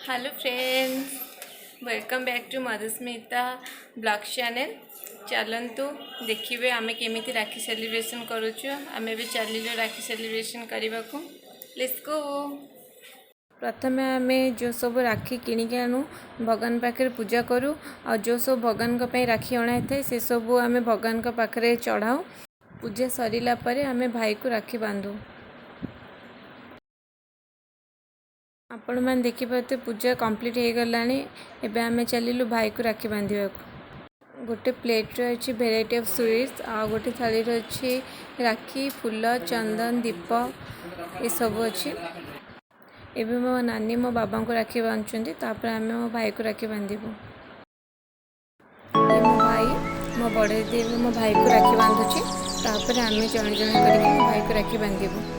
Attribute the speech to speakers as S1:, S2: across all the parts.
S1: Hello friends, welcome back to Madhusmita blog channel. चलतु देखिए आमे केमिति राखी सेलिब्रेशन करूछु। आमे भी चलिलो राखी सेलिब्रेशन करने को। Let's go. प्रथम आमे जो सब राखी किनिक आनु भगवान पाखे पूजा करूँ और जो सब भगवान राखी अणा था से सब आमे भगवान पाखे चढ़ाऊ। पूजा सरीला परे आमे भाई को राखी बांधु। आपण मैंने देखिए पूजा कंप्लीट हो गला। एबे आमे चलिलु भाई को राखी बांधिया को। गोटे प्लेट रे अच्छी भेराइटी ऑफ स्वीट्स आ गोटे थाली रे अच्छी राखी फूल चंदन दीप ये सब अच्छी। एबे मो नानी मो बाबा को राखी बांधुचंदी, तापर आमे मो भाई को राखी बांधिबु। ये मो भाई मो बड़े दी मो भाई को राखी बांधुची, तापर आमे जण जण करके मो भाई को राखी बांधिबु।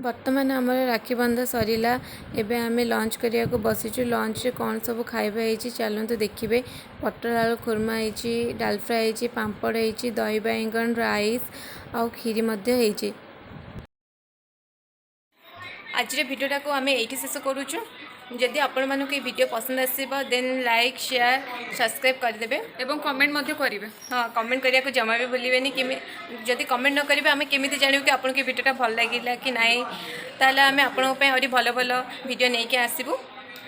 S1: बर्तमान आम राखी बंधा सरीला। एबे आमे लंच करिया को बसीचु। लंच रे कौन सब खाइबा होइची चलंतु देखिबे। पटल आलू खुरमा होइची, डाल फ्राई होइची, पांपड़ होइची, दही बैंगन, राइस आउ खीरी मध्य होइची। आज रे वीडियोटा को आमे एठी शेष करूछु। जदि आपण मानक ये वीडियो पसंद आसीबा देन लाइक शेयर सब्सक्राइब कर देबे
S2: एवं कमेंट मध्य करिवे।
S1: हाँ, कमेंट करिया को जमा भी भूलिबेनी। जदि कमेंट न करिवे आमे केमिति जानिबो कि आपन के वीडियोटा भल लागिला कि नाही। ताले आमे आपन पे और भलो भलो वीडियो नै के आसीबु।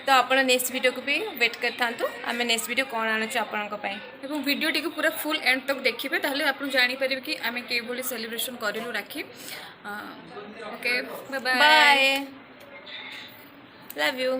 S1: तो आपण नेक्स्ट वीडियो को भी वेट करथांतु। आमे नेक्स्ट वीडियो कोन आनछु आपन को पय
S2: एवं वीडियो टी को पूरा फुल एंड तक देखिबे, ताले आपन जानि परिबे कि आमे के बोली सेलिब्रेशन करिलु राखी। Okay, bye bye,
S1: bye, love you.